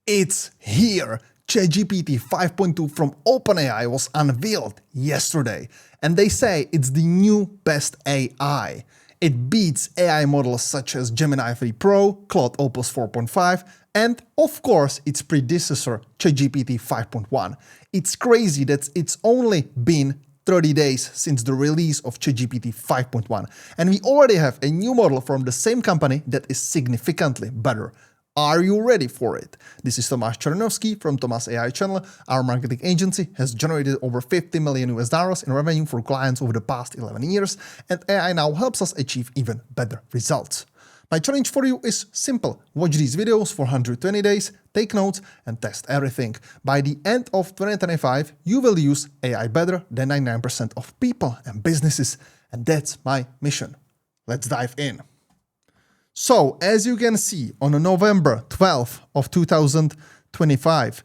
It's here! ChatGPT 5.2 from OpenAI was unveiled yesterday, and they say it's the new best AI. It beats AI models such as Gemini 3 Pro, Claude Opus 4.5, and of course its predecessor ChatGPT 5.1. It's crazy that it's only been 30 days since the release of ChatGPT 5.1, and we already have a new model from the same company that is significantly better. Are you ready for it? This is Tomáš Černovský from Tomáš AI channel. Our marketing agency has generated over 50 million US dollars in revenue for clients over the past 11 years, and AI now helps us achieve even better results. My challenge for you is simple. Watch these videos for 120 days, take notes, and test everything. By the end of 2025, you will use AI better than 99% of people and businesses, and that's my mission. Let's dive in. So, as you can see, on November 12th of 2025,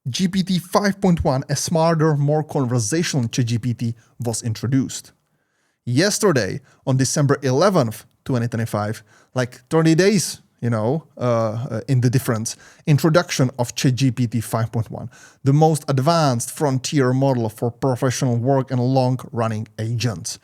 GPT 5.1, a smarter, more conversational ChatGPT, was introduced. Yesterday, on December 11th, 2025, like 30 days, in the difference, introduction of ChatGPT 5.1, the most advanced frontier model for professional work and long-running agents.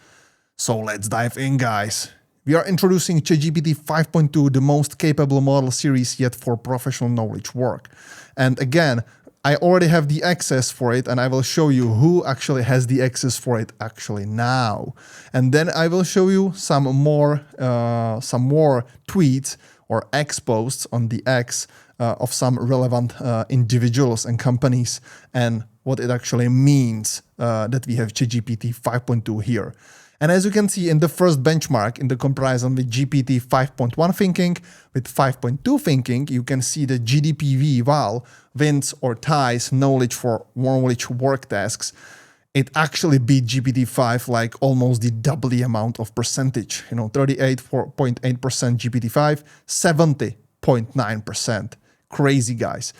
So let's dive in, guys. We are introducing ChatGPT 5.2, the most capable model series yet for professional knowledge work. And again, I already have the access for it, and I will show you who actually has the access for it actually now. And then I will show you some more tweets or X posts on the X of some relevant individuals and companies, and what it actually means that we have ChatGPT 5.2 here. And as you can see in the first benchmark in the comparison with GPT 5.1 thinking, with 5.2 thinking, you can see the GDPV val wins or ties knowledge work tasks. It actually beat GPT-5 like almost the double the amount of percentage, 38.8% GPT-5, 70.9%. Crazy, guys.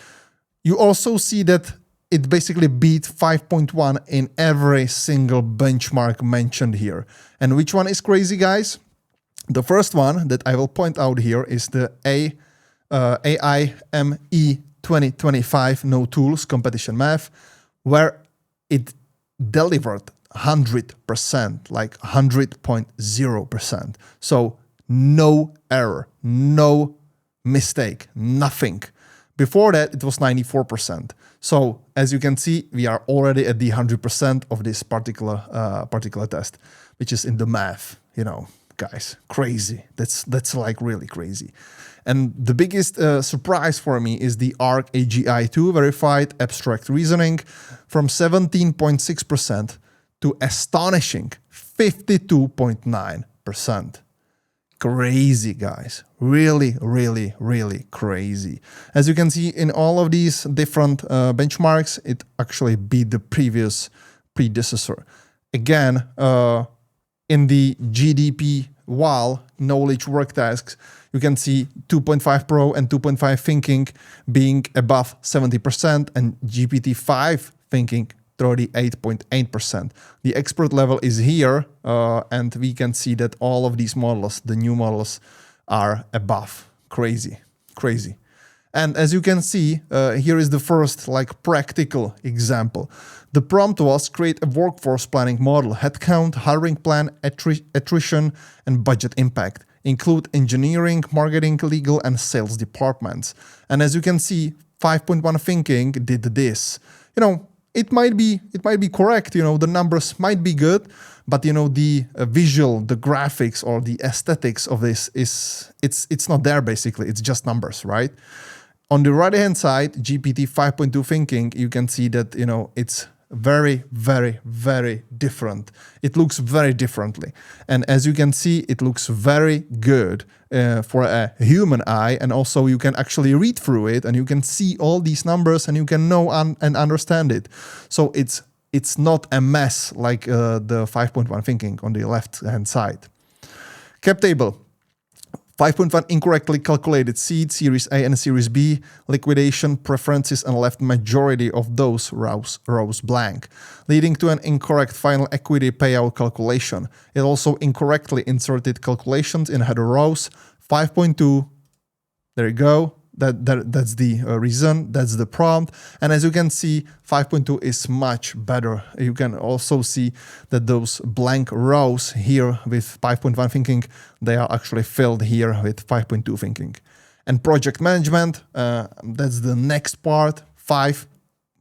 You also see that it basically beat 5.1 in every single benchmark mentioned here. And which one is crazy, guys? The first one that I will point out here is the AIME 2025 No Tools Competition Math, where it delivered 100%, like 100.0%. So no error, no mistake, nothing. Before that, it was 94%. So as you can see, we are already at the 100% of this particular test, which is in the math. Guys, crazy. That's like really crazy. And the biggest surprise for me is the ARC-AGI 2 verified abstract reasoning from 17.6% to astonishing 52.9%. Crazy, guys. Really, really, really crazy. As you can see in all of these different benchmarks, it actually beat the previous predecessor. Again, in the GDP val, knowledge work tasks, you can see 2.5 Pro and 2.5 thinking being above 70% and GPT-5 thinking 38.8%. The expert level is here, and we can see that all of these models, the new models, are above. Crazy, crazy. And as you can see, here is the first practical example. The prompt was create a workforce planning model, headcount, hiring plan, attrition, and budget impact. Include engineering, marketing, legal, and sales departments. And as you can see, 5.1 thinking did this. It might be correct, the numbers might be good, but the visual, the graphics or the aesthetics of this it's not there basically, it's just numbers, right? On the right hand side, GPT 5.2 thinking, you can see that, it's very, very, very different. It looks very differently. And as you can see, it looks very good for a human eye. And also you can actually read through it and you can see all these numbers and you can know and understand it. So it's not a mess like the 5.1 thinking on the left hand side. Cap table. 5.1 incorrectly calculated seed, Series A and Series B, liquidation preferences and left majority of those rows blank, leading to an incorrect final equity payout calculation. It also incorrectly inserted calculations in header rows. 5.2, there you go. That's the reason, that's the prompt. And as you can see, 5.2 is much better. You can also see that those blank rows here with 5.1 thinking, they are actually filled here with 5.2 thinking. And project management, that's the next part, 5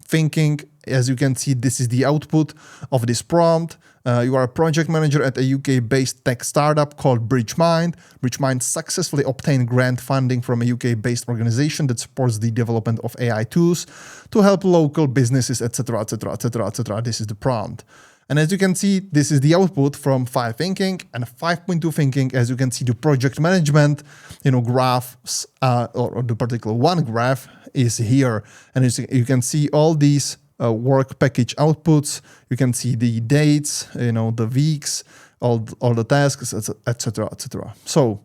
thinking. As you can see, this is the output of this prompt. You are a project manager at a UK-based tech startup called BridgeMind. BridgeMind successfully obtained grant funding from a UK-based organization that supports the development of AI tools to help local businesses, etc., etc., etc., etc. This is the prompt. And as you can see, this is the output from 5 thinking and 5.2 thinking. As you can see, the project management, graphs, or the particular one graph is here. And as you can see all these work package outputs. You can see the dates, the weeks, all the tasks, etc., etc. So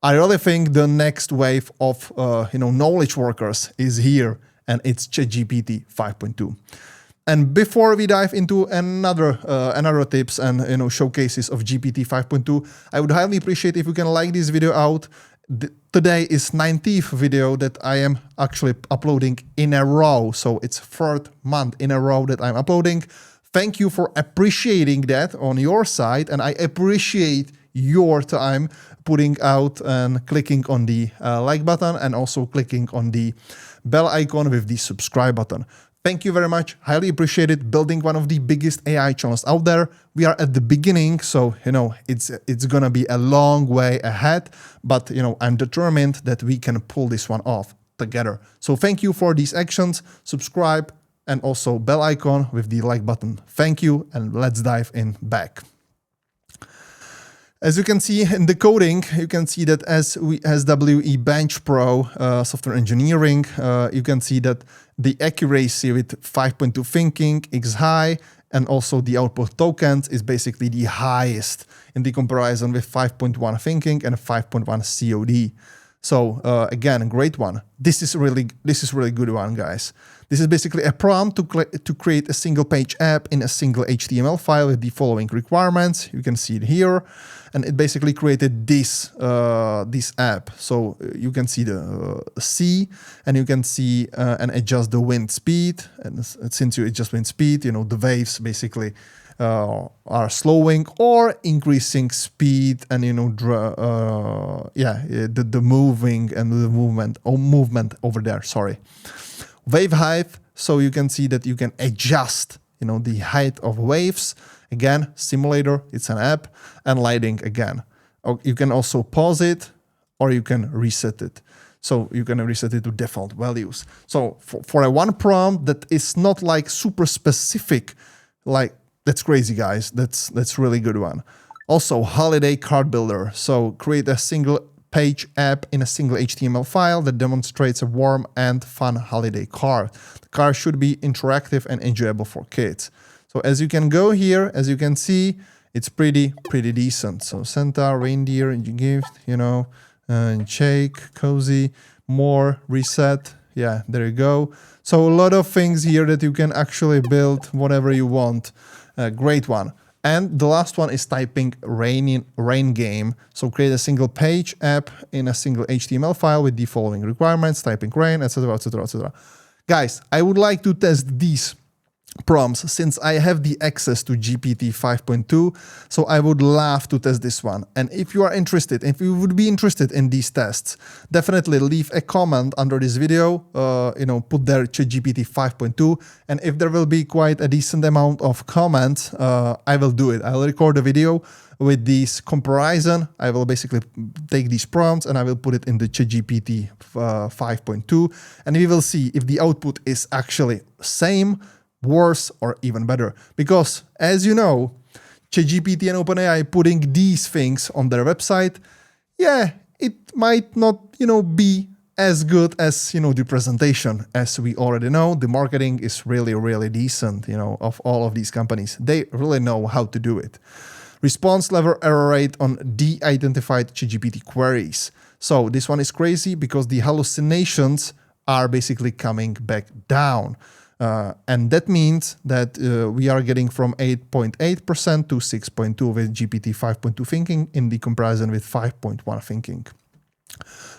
I really think the next wave of knowledge workers is here, and it's ChatGPT 5.2. And before we dive into another tips and showcases of GPT 5.2, I would highly appreciate if you can like this video out. Today is 19th video that I am actually uploading in a row. So it's 3rd month in a row that I'm uploading. Thank you for appreciating that on your side. And I appreciate your time putting out and clicking on the like button and also clicking on the bell icon with the subscribe button. Thank you very much. Highly appreciate it. Building one of the biggest AI channels out there. We are at the beginning, so it's gonna be a long way ahead. But I'm determined that we can pull this one off together. So thank you for these actions. Subscribe and also bell icon with the like button. Thank you, and let's dive in back. As you can see in the coding, you can see that SWE Bench Pro software engineering, you can see that the accuracy with 5.2 thinking is high, and also the output tokens is basically the highest in the comparison with 5.1 thinking and 5.1 COD. So again, a great one. This is really good one, guys. This is basically a prompt to create a single page app in a single HTML file with the following requirements. You can see it here, and it basically created this app. So you can see the C, and you can see and adjust the wind speed. And since you adjust wind speed, the waves basically are slowing or increasing speed, and the moving and the movement over there. Sorry. Wave height, so you can see that you can adjust, the height of waves. Again, simulator, it's an app, and lighting again. You can also pause it, or you can reset it. So you can reset it to default values. So for a one prompt that is not like super specific, that's crazy, guys. That's really good one. Also, holiday card builder. So create a single page app in a single HTML file that demonstrates a warm and fun holiday card. The card should be interactive and enjoyable for kids. So as you can go here, as you can see, it's pretty decent. So Santa, reindeer, and gift, and shake, cozy, more, reset. Yeah, there you go. So a lot of things here that you can actually build whatever you want. Great one. And the last one is typing rain game. So create a single page app in a single HTML file with the following requirements: typing rain, etc., etc., etc. Guys, I would like to test these prompts since I have the access to GPT 5.2. So I would love to test this one. And if you are interested, if you would be interested in these tests, definitely leave a comment under this video, put there ChatGPT 5.2. And if there will be quite a decent amount of comments, I will do it. I will record a video with this comparison. I will basically take these prompts and I will put it in the ChatGPT 5.2. And we will see if the output is actually same, worse, or even better. Because as you know, ChatGPT and OpenAI putting these things on their website, yeah, it might not, be as good as, the presentation. As we already know, the marketing is really, really decent, of all of these companies. They really know how to do it. Response level error rate on de-identified ChatGPT queries. So this one is crazy because the hallucinations are basically coming back down. And that means that we are getting from 8.8% to 6.2 with GPT 5.2 thinking in the comparison with 5.1 thinking.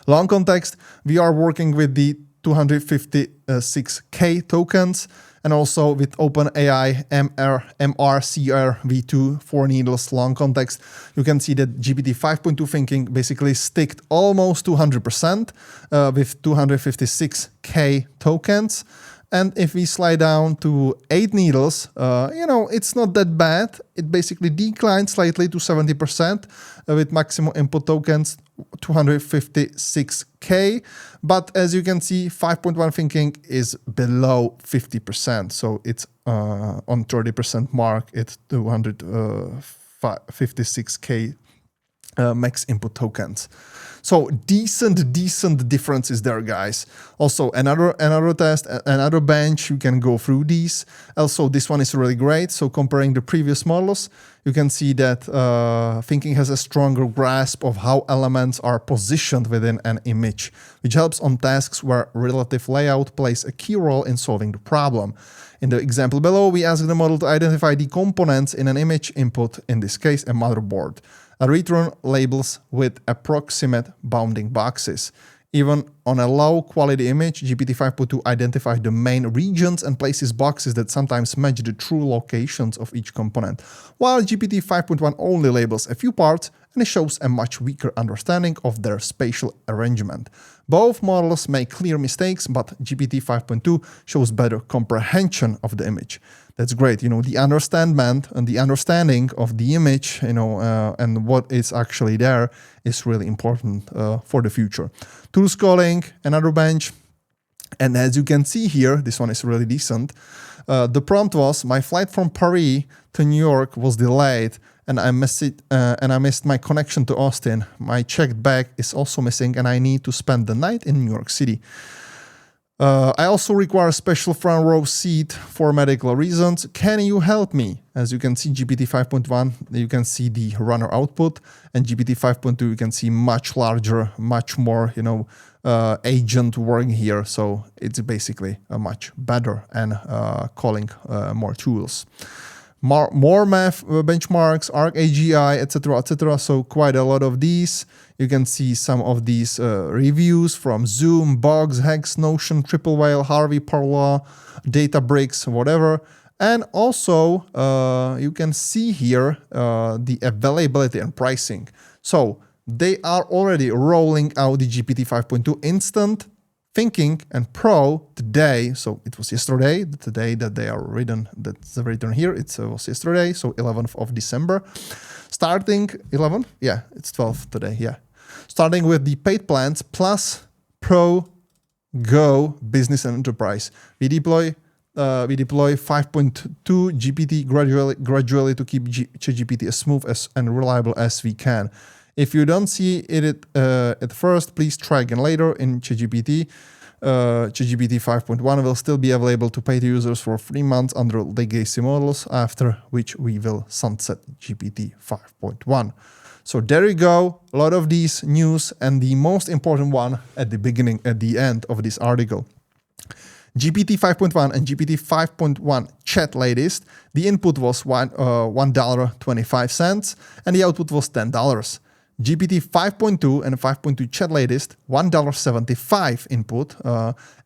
Long context, we are working with the 256K tokens and also with OpenAI MRCR v2 for needless long context. You can see that GPT 5.2 thinking basically sticked almost 200% with 256K tokens. And if we slide down to 8 needles, it's not that bad. It basically declined slightly to 70% with maximum input tokens 256K. But as you can see, 5.1 thinking is below 50%. So it's on 30% mark. It's 256K max input tokens. So decent differences there, guys. Also, another test, another bench, you can go through these. Also, this one is really great. So comparing the previous models, you can see that thinking has a stronger grasp of how elements are positioned within an image, which helps on tasks where relative layout plays a key role in solving the problem. In the example below, we ask the model to identify the components in an image input, in this case, a motherboard. Return labels with approximate bounding boxes. Even on a low-quality image, GPT 5.2 identifies the main regions and places boxes that sometimes match the true locations of each component, while GPT 5.1 only labels a few parts and it shows a much weaker understanding of their spatial arrangement. Both models make clear mistakes, but GPT 5.2 shows better comprehension of the image. That's great. The understanding and the understanding of the image, and what is actually there is really important for the future. Tool calling, another bench. And as you can see here, this one is really decent. The prompt was, my flight from Paris to New York was delayed and I missed my connection to Austin. My checked bag is also missing and I need to spend the night in New York City. I also require a special front row seat for medical reasons. Can you help me? As you can see, GPT 5.1, you can see the runner output, and GPT 5.2, you can see much larger, much more, agent working here. So it's basically a much better and calling more tools. More math benchmarks, ARC-AGI, etc., etc. So quite a lot of these. You can see some of these reviews from Zoom, Bugs, Hex, Notion, Triple Whale, Harvey, Parla, Databricks, whatever. And also you can see here the availability and pricing. So they are already rolling out the GPT 5.2 Instant, Thinking, and Pro today. So it was yesterday, the day that they are written, that's written here. It was yesterday, so 11th of December. Starting 11th? Yeah, it's 12th today, yeah. Starting with the paid plans plus Pro, Go, Business and Enterprise. We deploy 5.2 GPT gradually to keep ChatGPT as smooth and reliable as we can. If you don't see it at first, please try again later in ChatGPT. ChatGPT 5.1 will still be available to paid users for 3 months under legacy models, after which we will sunset GPT 5.1. So there you go, a lot of these news, and the most important one at the end of this article. GPT 5.1 and GPT 5.1 chat latest, the input was $1.25 and the output was $10. GPT 5.2 and 5.2 chat latest, $1.75 input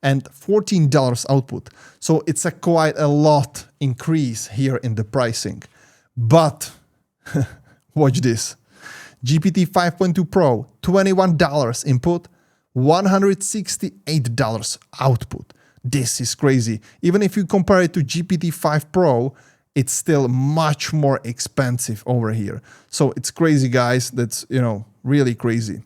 and $14 output. So it's quite a lot increase here in the pricing. But watch this. GPT 5.2 Pro, $21 input, $168 output. This is crazy. Even if you compare it to GPT 5 Pro, it's still much more expensive over here. So it's crazy, guys. That's, really crazy.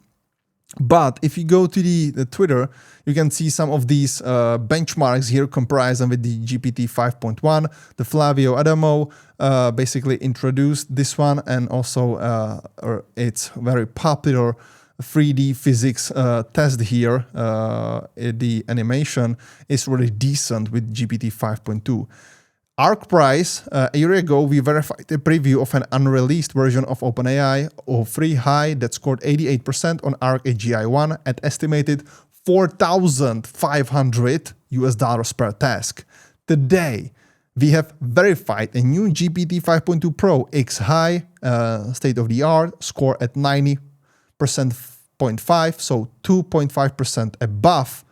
But if you go to the Twitter, you can see some of these benchmarks here comparison with the GPT 5.1. The Flavio Adamo basically introduced this one, and also it's very popular 3D physics test here. The animation is really decent with GPT 5.2. ARC price, a year ago, we verified a preview of an unreleased version of OpenAI of free high that scored 88% on ARC-AGI 1 at estimated $4,500 per task. Today, we have verified a new GPT 5.2 Pro X high, state-of-the-art, score at 90% 6.5, so 2.5% above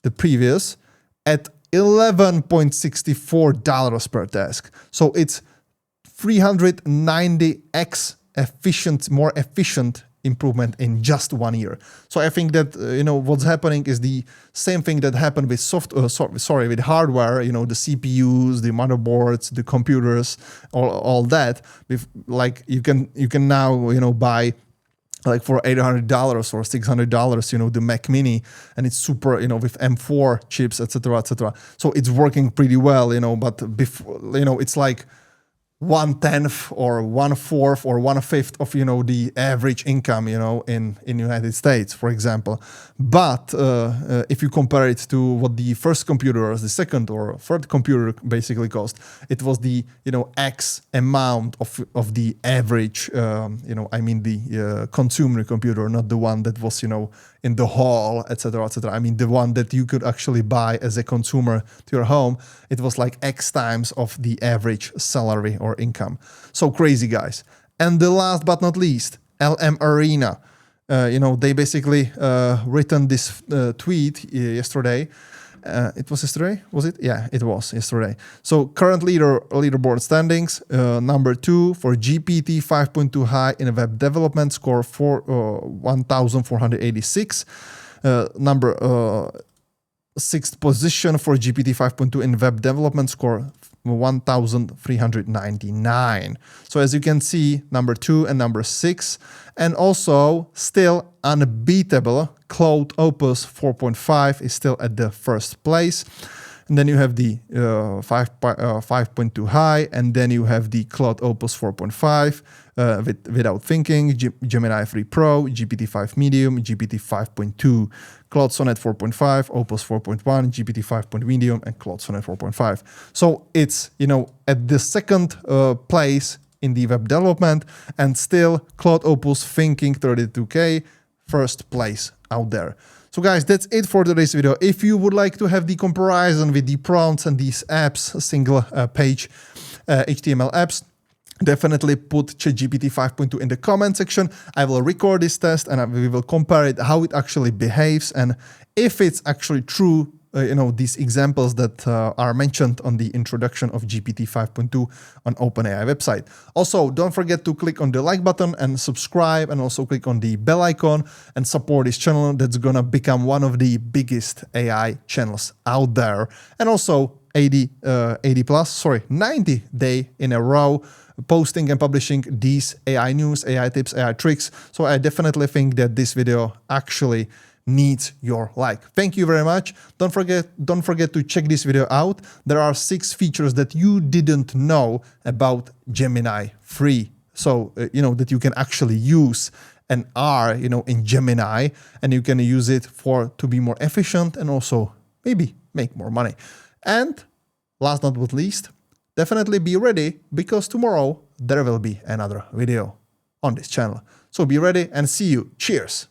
the previous at $11.64 per task. So it's 390x more efficient improvement in just 1 year. So I think that what's happening is the same thing that happened with with hardware. The CPUs, the motherboards, the computers, all that. Like you can now buy like for $800 or $600, the Mac Mini, and it's super, with M4 chips, etc., etc. So it's working pretty well, but before, it's like 1/10 or 1/4 or 1/5 of the average income in United States, for example. But if you compare it to what the first computer or the second or third computer basically cost, it was the X amount of the average I mean the consumer computer, not the one that was in the hall, etc., etc. I mean the one that you could actually buy as a consumer to your home. It was like X times of the average salary or income. So crazy, guys. And the last but not least, LM Arena. They basically written this tweet yesterday. It was yesterday, was it? Yeah, it was yesterday. So current leaderboard standings, number 2 for GPT 5.2 high in web development, score 1,486. Number 6th position for GPT 5.2 in web development, score 1,399. So as you can see, number 2 and number 6, and also still unbeatable, Claude Opus 4.5 is still at the first place. And then you have the 5.2 high, and then you have the Claude Opus 4.5 without thinking, Gemini 3 Pro, GPT 5 Medium, GPT 5.2, Claude Sonnet 4.5, Opus 4.1, GPT 5 Medium, and Claude Sonnet 4.5. So it's, at the second place in the web development, and still Claude Opus Thinking 32K, first place out there. So guys, that's it for today's video. If you would like to have the comparison with the prompts and these apps, single page HTML apps, definitely put ChatGPT 5.2 in the comment section. I will record this test and we will compare it, how it actually behaves, and if it's actually true, these examples that are mentioned on the introduction of GPT 5.2 on OpenAI website. Also, don't forget to click on the like button and subscribe, and also click on the bell icon and support this channel that's gonna become one of the biggest AI channels out there. And also 90 day in a row posting and publishing these AI news, AI tips, AI tricks. So I definitely think that this video actually needs your like. Thank you very much. Don't forget to check this video out. There are 6 features that you didn't know about Gemini 3. So, that you can actually use and are, in Gemini, and you can use it to be more efficient and also maybe make more money. And last but not least, definitely be ready, because tomorrow there will be another video on this channel. So be ready and see you. Cheers.